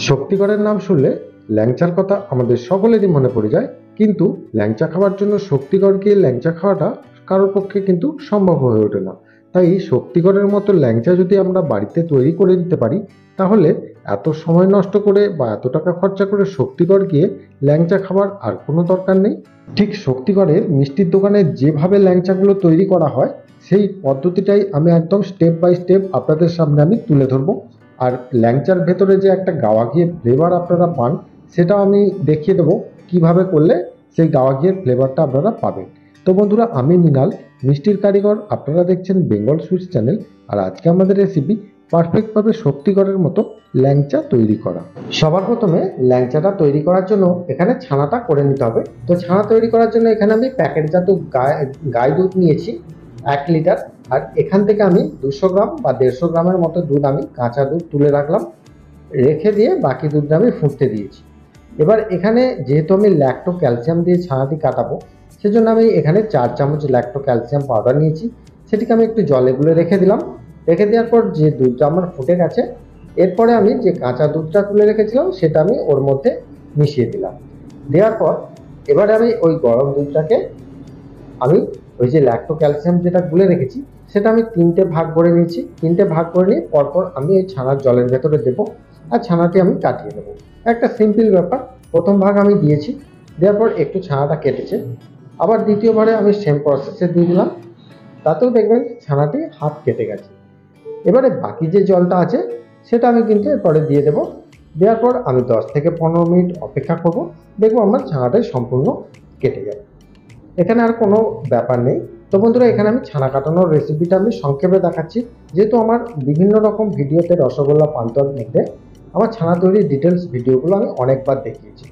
শক্তিগড়ের নাম শুনলে ল্যাংচার কথা আমাদের সকলেরই মনে পড়ে যায়, কিন্তু ল্যাংচা খাওয়ার জন্য শক্তিগড় গিয়ে ল্যাংচা খাওয়াটা কারোর পক্ষে কিন্তু সম্ভব হয়ে ওঠে না। তাই শক্তিগড়ের মতো ল্যাংচা যদি আমরা বাড়িতে তৈরি করে নিতে পারি, তাহলে এত সময় নষ্ট করে বা এত টাকা খরচা করে শক্তিগড় গিয়ে ল্যাংচা খাওয়ার আর কোনো দরকার নেই। ঠিক শক্তিগড়ের মিষ্টির দোকানে যেভাবে ল্যাংচাগুলো তৈরি করা হয়, সেই পদ্ধতিটাই আমি একদম স্টেপ বাই স্টেপ আপনাদের সামনে আমি তুলে ধরবো। আর ল্যাংচার ভেতরে যে একটা গাওয়া ঘিয়ের ফ্লেভার আপনারা পান, সেটাও আমি দেখিয়ে দেবো কিভাবে করলে সেই গাওয়া ঘিয়ের ফ্লেভারটা আপনারা পাবেন। তো বন্ধুরা, আমি মৃণাল, মিষ্টির কারিগর। আপনারা দেখছেন বেঙ্গল সুইটস চ্যানেল। আর আজকে আমাদের রেসিপি পারফেক্টভাবে শক্তিগড়ের মতো ল্যাংচা তৈরি করা। সবার প্রথমে ল্যাংচাটা তৈরি করার জন্য এখানে ছানাটা করে নিতে হবে। তো ছানা তৈরি করার জন্য এখানে আমি প্যাকেটজাত গাই দুধ নিয়েছি 1 লিটার। আর এখান থেকে আমি 200 গ্রাম বা 150 গ্রামের মতো দুধ আমি কাঁচা দুধ তুলে রাখলাম, রেখে দিয়ে বাকি দুধটা আমি ফুটতে দিয়েছি। এবার এখানে যেহেতু আমি ল্যাক্টো ক্যালসিয়াম দিয়ে ছানাটি কাটাবো, সেজন্য আমি এখানে 4 চামচ ল্যাক্টো ক্যালসিয়াম পাউডার নিয়েছি। সেটিকে আমি একটু জলে গুলে রেখে দিলাম। রেখে দেওয়ার পর যে দুধটা আমার ফুটে গেছে, এরপরে আমি যে কাঁচা দুধটা তুলে রেখেছিলাম সেটা আমি ওর মধ্যে মিশিয়ে দিলাম। দেওয়ার পর এবারে আমি ওই গরম দুধটাকে আমি ওই যে ল্যাক্টো ক্যালসিয়াম যেটা গুলে রেখেছি সেটা আমি 3টে ভাগ করে নিয়েছি। 3টে ভাগ করে নিয়ে পরপর আমি এই ছানার জলের ভেতরে দেবো আর ছানাটি আমি কাটিয়ে দেবো। একটা সিম্পল ব্যাপার। প্রথম ভাগ আমি দিয়েছি, দেওয়ার পর একটু ছানাটা কেটেছে। আবার দ্বিতীয়বারে আমি সেম প্রসেসে দিয়ে দিলাম, তাতেও দেখবেন ছানাটি হাফ কেটে গেছে। এবারে বাকি যে জলটা আছে সেটা আমি কিন্তু এরপরে দিয়ে দেবো। দেওয়ার পর আমি 10 থেকে 15 মিনিট অপেক্ষা করব, দেখবো আমার ছানাটাই সম্পূর্ণ কেটে যাবে। এখানে আর কোনো ব্যাপার নেই। তো বন্ধুরা, এখানে আমি ছানা কাটানোর রেসিপিটা আমি সংক্ষেপে দেখাচ্ছি, যেহেতু আমার বিভিন্ন রকম ভিডিওতে রসগোল্লা পান্তুয়ার মধ্যে আমার ছানা তৈরির ডিটেলস ভিডিওগুলো আমি অনেকবার দেখিয়েছি।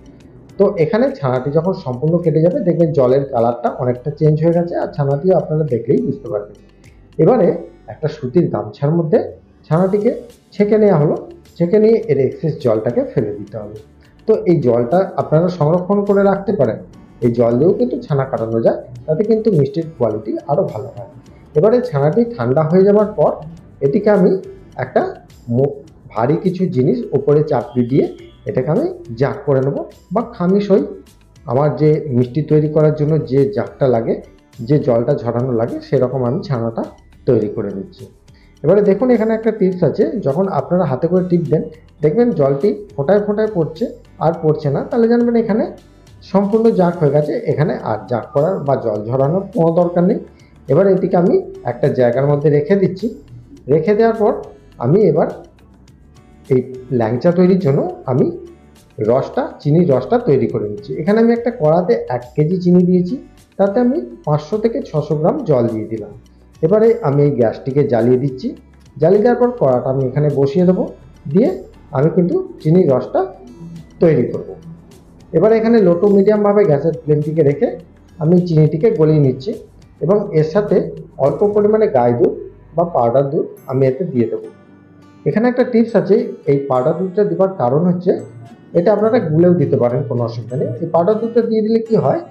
তো এখানে ছানাটি যখন সম্পূর্ণ কেটে যাবে, দেখবেন জলের কালারটা অনেকটা চেঞ্জ হয়ে গেছে, আর ছানাটিও আপনারা দেখলেই বুঝতে পারবেন। এবারে একটা সুতির গামছার মধ্যে ছানাটিকে ছেঁকে নেওয়া হলো। ছেঁকে নিয়ে এর এক্সেস জলটাকে ফেলে দিতে হবে। তো এই জলটা আপনারা সংরক্ষণ করে রাখতে পারেন। এই জল দিয়েও কিন্তু ছানা কাটানো যায়, তাতে কিন্তু মিষ্টির কোয়ালিটি আরও ভালো হয়। এবারে ছানাটি ঠান্ডা হয়ে যাওয়ার পর এটিকে আমি একটা ভারী কিছু জিনিস ওপরে চাপড়ি দিয়ে এটাকে আমি জাগ করে নেবো, বা খামিসই আমার যে মিষ্টি তৈরি করার জন্য যে জাগটা লাগে, যে জলটা ঝরানো লাগে, সেরকম আমি ছানাটা তৈরি করে নিচ্ছি। এবারে দেখুন, এখানে একটা টিপস আছে। যখন আপনারা হাতে করে টিপ দেন, দেখবেন জলটি ফোঁটায় ফোঁটায় পড়ছে আর পড়ছে না, তাহলে জানবেন এখানে সম্পূর্ণ জাগ হয়ে গেছে। এখানে আর জাগ করার বা জল ঝরানোর কোনো দরকার নেই। এবার এটিকে আমি একটা জায়গার মধ্যে রেখে দিচ্ছি। রেখে দেওয়ার পর আমি এবার এই ল্যাংচা তৈরির জন্য আমি চিনির রসটা তৈরি করে নিচ্ছি। এখানে আমি একটা কড়াতে 1 কেজি চিনি দিয়েছি, তাতে আমি 500 থেকে 600 গ্রাম জল দিয়ে দিলাম। এবারে আমি এই গ্যাসটিকে জ্বালিয়ে দিচ্ছি। জ্বালিয়ে দেওয়ার পর কড়াটা আমি এখানে বসিয়ে দেবো, দিয়ে আমি কিন্তু চিনির রসটা তৈরি করব। এবারে এখানে লো টু মিডিয়ামভাবে গ্যাসের ফ্লেমটিকে রেখে আমি চিনিটিকে গলিয়ে নিচ্ছি, এবং এর সাথে অল্প পরিমাণে গাই দুধ বা পাউডার দুধ আমি এতে দিয়ে দেবো। এখানে একটা টিপস আছে। এই পাউডার দুধটা দেওয়ার কারণ হচ্ছে, এটা আপনারা গুলেও দিতে পারেন, কোনো অসুবিধা নেই। এই পাউডার দুধটা দিয়ে দিলে কি হয়,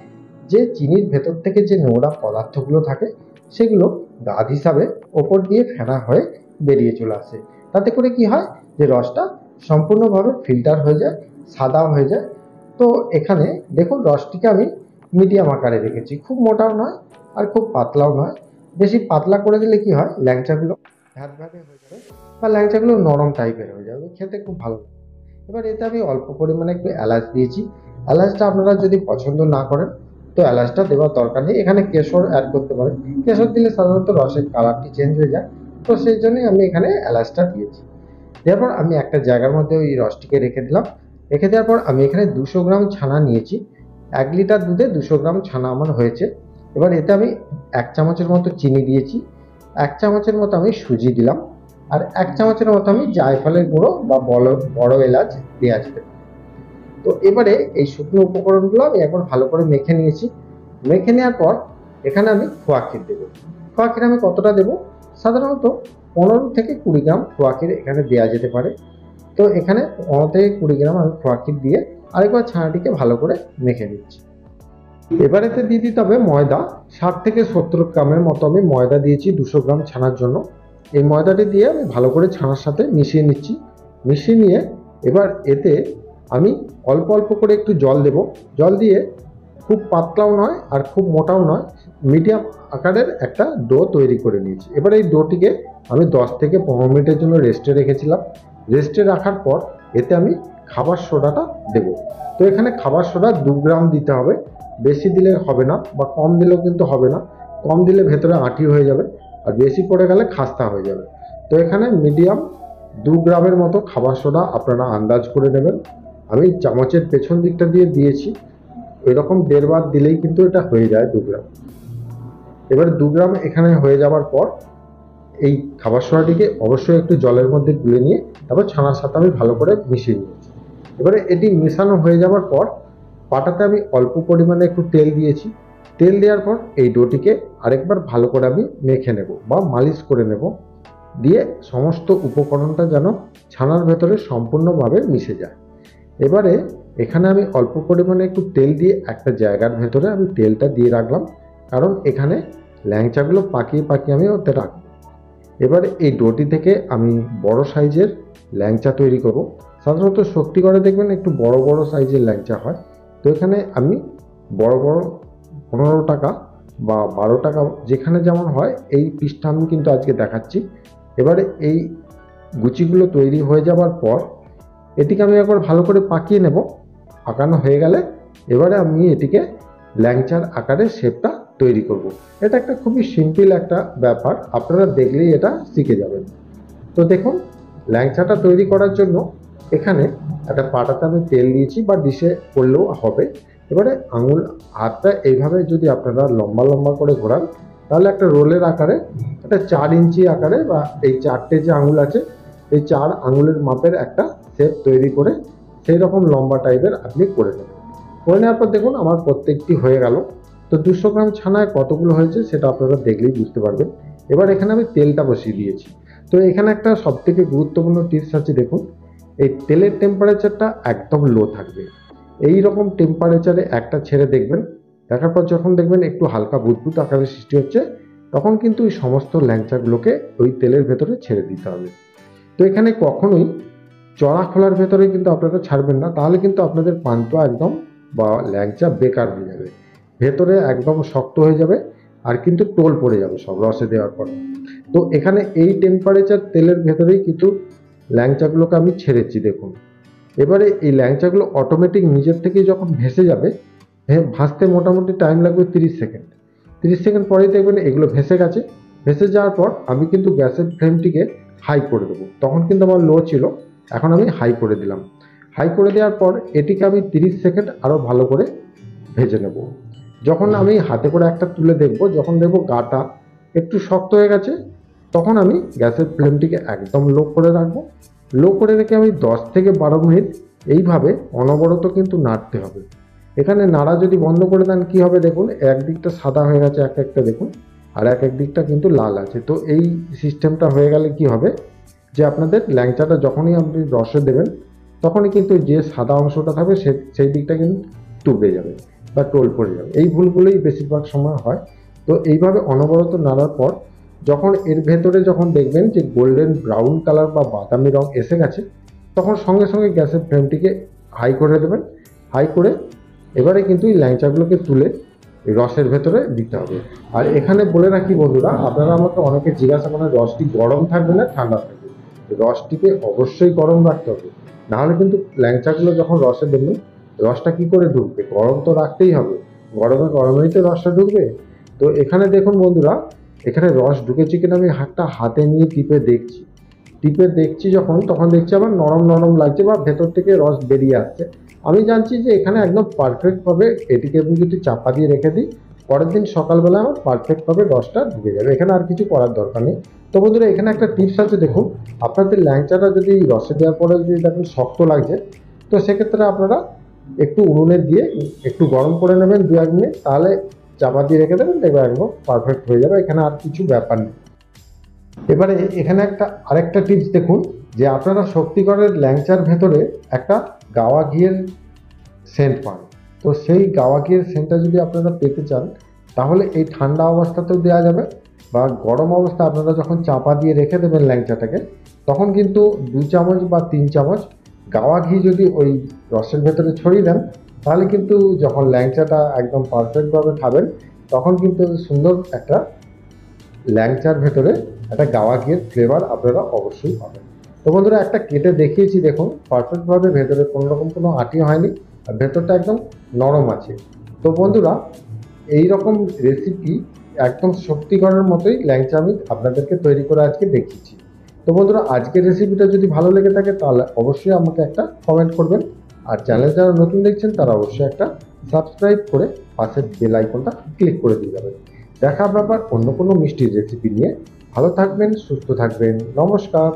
যে চিনির ভেতর থেকে যে নোংরা পদার্থগুলো থাকে সেগুলো গাদ হিসাবে ওপর দিয়ে ফেনা হয়ে বেরিয়ে চলে আসে। তাতে করে কি হয়, যে রসটা সম্পূর্ণভাবে ফিল্টার হয়ে যায়, সাদা হয়ে যায়। তো এখানে দেখুন, রসটিকে আমি মিডিয়াম আকারে রেখেছি, খুব মোটাও নয় আর খুব পাতলাও নয়। বেশি পাতলা করে দিলে কি হয়, ল্যাংচাগুলো ভ্যাদ ভ্যাদে হয়ে যাবে বা ল্যাংচাগুলো নরম টাইপের হয়ে যাবে, খেতে খুব ভালো লাগে। এবার এতে আমি অল্প পরিমাণে একটু এলাচ দিয়েছি। এলাচটা আপনারা যদি পছন্দ না করেন, তো এলাচটা দেওয়ার দরকার নেই। এখানে কেশর অ্যাড করতে পারেন। কেশর দিলে সাধারণত রসের কালারটি চেঞ্জ হয়ে যায়, তো সেই জন্যই আমি এখানে এলাচটা দিয়েছি। তারপর আমি একটা জায়গার মধ্যে ওই রসটিকে রেখে দিলাম। রেখে দেওয়ার পর আমি এখানে 200 গ্রাম ছানা নিয়েছি। 1 লিটার দুধে 200 গ্রাম ছানা আমার হয়েছে। এবার এতে আমি 1 চামচের মতো চিনি দিয়েছি, 1 চামচের মতো আমি সুজি দিলাম, আর 1 চামচের মতো আমি জায়ফলের গুঁড়ো বা বড় এলাচ দেওয়া যেতে পারে। তো এবারে এই শুকনো উপকরণগুলো আমি একবার ভালো করে মেখে নিয়েছি। মেখে নেওয়ার পর এখানে আমি খোয়া ক্ষীর দেবো। খোয়া ক্ষীর আমি কতটা দেবো, সাধারণত 15 থেকে 20 গ্রাম খোয়া ক্ষীর এখানে দেওয়া যেতে পারে। তো এখানে 15 থেকে 20 গ্রাম আমি খোয়া ক্ষীর দিয়ে আরেকবার ছানাটিকে ভালো করে মেখে দিচ্ছি। এবার এতে দিয়ে দিতে হবে ময়দা। 60 থেকে 70 গ্রামের মতো আমি ময়দা দিয়েছি 200 গ্রাম ছানার জন্য। এই ময়দাটি দিয়ে আমি ভালো করে ছানার সাথে মিশিয়ে নিচ্ছি। মিশিয়ে নিয়ে এবার এতে আমি অল্প অল্প করে একটু জল দেব। জল দিয়ে খুব পাতলাও নয় আর খুব মোটাও নয়, মিডিয়াম আকারের একটা ডো তৈরি করে নিয়েছি। এবার এই ডোটিকে আমি 10 থেকে 15 মিনিটের জন্য রেস্টে রেখেছিলাম। রেস্টে রাখার পর এতে আমি খাবার সোডাটা দেব। তো এখানে খাবার সোডা 2 গ্রাম দিতে হবে, বেশি দিলে হবে না বা কম দিলেও কিন্তু হবে না। কম দিলে ভেতরে আঁটি হয়ে যাবে আর বেশি পড়ে গেলে খাস্তা হয়ে যাবে। তো এখানে মিডিয়াম 2 গ্রামের মতো খাবার সোডা আপনারা আন্দাজ করে নেবেন। আমি চামচের পেছন দিকটা দিয়ে দিয়েছি, এরকম 1.5 বার দিলেই কিন্তু এটা হয়ে যায় 2 গ্রাম। এবার 2 গ্রাম এখানে হয়ে যাওয়ার পর এই খাবার সোডাটিকে অবশ্যই একটু জলের মধ্যে গুলে নিয়ে তারপর ছানার সাথে আমি ভালো করে মিশিয়ে নিয়েছি। এবারে এটি মেশানো হয়ে যাওয়ার পর পাটাতে আমি অল্প পরিমাণে একটু তেল দিয়েছি। তেল দেওয়ার পর এই ডোটিকে আরেকবার ভালো করে আমি মেখে নেব বা মালিশ করে নেব, দিয়ে সমস্ত উপকরণটা যেন ছানার ভেতরে সম্পূর্ণভাবে মিশে যায়। এবারে এখানে আমি অল্প পরিমাণে একটু তেল দিয়ে একটা জায়গার ভেতরে আমি তেলটা দিয়ে রাখলাম, কারণ এখানে ল্যাংচাগুলো পাকিয়ে পাকিয়ে আমি ওতে রাখবো। এবারে এই ডোটি থেকে আমি বড় সাইজের ল্যাংচা তৈরি করব। সাধারণত শক্তিগড়ে দেখবেন একটু বড় বড় সাইজের ল্যাংচা হয়। তো এখানে আমি বড় বড় 15 টাকা বা 12 টাকা যেখানে যেমন হয় এই পিসটা আমি কিন্তু আজকে দেখাচ্ছি। এবারে এই গুচিগুলো তৈরি হয়ে যাওয়ার পর এটিকে আমি একবার ভালো করে পাকিয়ে নেব। পাকানো হয়ে গেলে এবারে আমি এটিকে ল্যাংচার আকারে শেপটা তৈরি করব। এটা একটা খুবই সিম্পল একটা ব্যাপার, আপনারা দেখলেই এটা শিখে যাবেন। তো দেখুন, ল্যাংচাটা তৈরি করার জন্য এখানে একটা পাটাতে আমি তেল দিয়েছি বা ডিশে করলেও হবে। এবারে হাতটা এইভাবে যদি আপনারা লম্বা লম্বা করে ঘোরান, তাহলে একটা রোলের আকারে একটা 4 ইঞ্চি আকারে বা এই 4টে যে আঙুল আছে এই 4 আঙুলের মাপের একটা শেপ তৈরি করে সেই রকম লম্বা টাইপের আপনি করে নেবেন। করে নেওয়ার পর দেখুন আমার প্রত্যেকটি হয়ে গেল। তো 200 গ্রাম ছানায় কতগুলো হয়েছে সেটা আপনারা দেখলেই বুঝতে পারবেন। এবার এখানে আমি তেলটা বসিয়ে দিয়েছি। তো এখানে একটা সবথেকে গুরুত্বপূর্ণ টিপস আছে, দেখুন এই তেলের টেম্পারেচারটা একদম লো থাকবে। এই রকম টেম্পারেচারে একটা ছেড়ে দেখবেন, দেখার পর যখন দেখবেন একটু হালকা বুদবুদ আকারের সৃষ্টি হচ্ছে, তখন কিন্তু এই সমস্ত ল্যাংচাগুলোকে ওই তেলের ভেতরে ছেড়ে দিতে হবে। তো এখানে কখনোই চড়া খোলার ভেতরে কিন্তু আপনারা ছাড়বেন না, তাহলে কিন্তু আপনাদের পান্তুয়া একদম বা ল্যাংচা বেকার হয়ে যাবে, ভেতরে একদম শক্ত হয়ে যাবে আর কিন্তু টোল পড়ে যাবে সব রসে দেওয়ার পর। তো এখানে এই টেম্পারেচার তেলের ভেতরেই কিন্তু ল্যাংচাগুলোকে আমি ছেড়েছি দেখুন। এবারে এই ল্যাংচাগুলো অটোমেটিক নিজের থেকেই যখন ভেসে যাবে, ভাসতে মোটামুটি টাইম লাগবে 30 সেকেন্ড। 30 সেকেন্ড পরেই দেখবেন এগুলো ভেসে গেছে। ভেসে যাওয়ার পর আমি কিন্তু গ্যাসের ফ্লেমটিকে হাই করে দেবো। তখন কিন্তু আমার লো ছিল, এখন আমি হাই করে দিলাম। হাই করে দেওয়ার পর এটিকে আমি 30 সেকেন্ড আরও ভালো করে ভেজে নেব। যখন আমি হাতে করে একটা তুলে দেখব, যখন দেখব গাটা একটু শক্ত হয়ে গেছে, তখন আমি গ্যাসের ফ্লেমটিকে একদম লো করে রাখবো। লো করে রেখে আমি 10 থেকে 12 মিনিট এইভাবে অনবরত কিন্তু নাড়তে হবে। এখানে নাড়া যদি বন্ধ করে দেন কি হবে দেখুন, একদিকটা সাদা হয়ে গেছে এক একটা দেখুন, আর এক দিকটা কিন্তু লাল আছে। তো এই সিস্টেমটা হয়ে গেলে কি হবে যে আপনাদের ল্যাংচাটা যখনই আপনি রসে দেবেন, তখনই কিন্তু যে সাদা অংশটা থাকবে সেই দিকটা কিন্তু টুবে যাবে বা টোল পড়ে যাবে। এই ভুলগুলোই বেশিরভাগ সময় হয়। তো এইভাবে অনবরত নাড়ার পর যখন এর ভেতরে যখন দেখবেন যে গোল্ডেন ব্রাউন কালার বা বাদামি রং এসে গেছে, তখন সঙ্গে সঙ্গে গ্যাসের ফ্লেমটিকে হাই করে দেবেন। হাই করে এবারে কিন্তু এই ল্যাংচাগুলোকে তুলে রসের ভেতরে দিতে হবে। আর এখানে বলে রাখি বন্ধুরা, আপনারা আমাকে অনেকে জিজ্ঞাসা করেন রসটি গরম থাকবে না ঠান্ডা থাকবে। রসটিকে অবশ্যই গরম রাখতে হবে, নাহলে কিন্তু ল্যাংচাগুলো যখন রসে দেবেন রসটা কি করে ঢুকবে, গরম তো রাখতেই হবে, গরমেই তো রসটা ঢুকবে। তো এখানে দেখুন বন্ধুরা, এখানে রস ঢুকেছে কিনা আমি হাতে নিয়ে টিপে দেখছি যখন, তখন দেখছি আবার নরম নরম লাগছে বা ভেতর থেকে রস বেরিয়ে আসছে। আমি জানছি যে এখানে একদম পারফেক্টভাবে এটিকে আমি যদি চাপা দিয়ে রেখে দিই, পরের দিন সকালবেলা আমার পারফেক্টভাবে রসটা ঢুকে যাবে। এখানে আর কিছু করার দরকার নেই। তো বন্ধুরা এখানে একটা টিপস আছে, দেখুন আপনাদের ল্যাংচাটা যদি রসে দেওয়ার পরে যদি দেখেন শক্ত লাগছে, তো সেক্ষেত্রে আপনারা একটু উনুনে দিয়ে একটু গরম করে নেবেন 2-1 মিনিট, তাহলে চাপা দিয়ে রেখে দেবেন, দেখবেন একদম পারফেক্ট হয়ে যাবে। এখানে আর কিছু ব্যাপার নেই। এবারে এখানে আরেকটা টিপস দেখুন, যে আপনারা শক্তিগড়ের ল্যাংচার ভেতরে একটা গাওয়া ঘিয়ের সেন্ট পান। তো সেই গাওয়া ঘিয়ের সেন্টটা যদি আপনারা পেতে চান, তাহলে এই ঠান্ডা অবস্থাতেও দেওয়া যাবে বা গরম অবস্থা আপনারা যখন চাপা দিয়ে রেখে দেবেন ল্যাংচাটাকে, তখন কিন্তু 2 চামচ বা 3 চামচ গাওয়া ঘি যদি ওই রসের ভেতরে ছড়িয়ে দেন, তাহলে কিন্তু যখন ল্যাংচাটা একদম পারফেক্টভাবে খাবেন, তখন কিন্তু সুন্দর একটা ল্যাংচার ভেতরে একটা গাওয়া ঘিয়ের ফ্লেভার আপনারা অবশ্যই পাবেন। তো বন্ধুরা, একটা কেটে দেখিয়েছি, দেখুন পারফেক্টভাবে ভেতরে কোনো রকম কোনো আটি হয়নি, আর ভেতরটা একদম নরম আছে। তো বন্ধুরা, এই রকম রেসিপি একদম শক্তিগড়ের মতোই ল্যাংচা আমি আপনাদেরকে তৈরি করে আজকে দেখিয়েছি। তো বন্ধুরা, আজকের রেসিপিটা যদি ভালো লেগে থাকে তাহলে অবশ্যই আমাকে একটা কমেন্ট করবেন, আর চ্যানেল যারা নতুন দেখছেন তারা অবশ্যই একটা সাবস্ক্রাইব করে পাশের বেল আইকনটা ক্লিক করে দিয়ে যাবেন। দেখা ব্যাপার অন্য কোনো মিষ্টির রেসিপি নিয়ে। ভালো থাকবেন, সুস্থ থাকবেন, নমস্কার।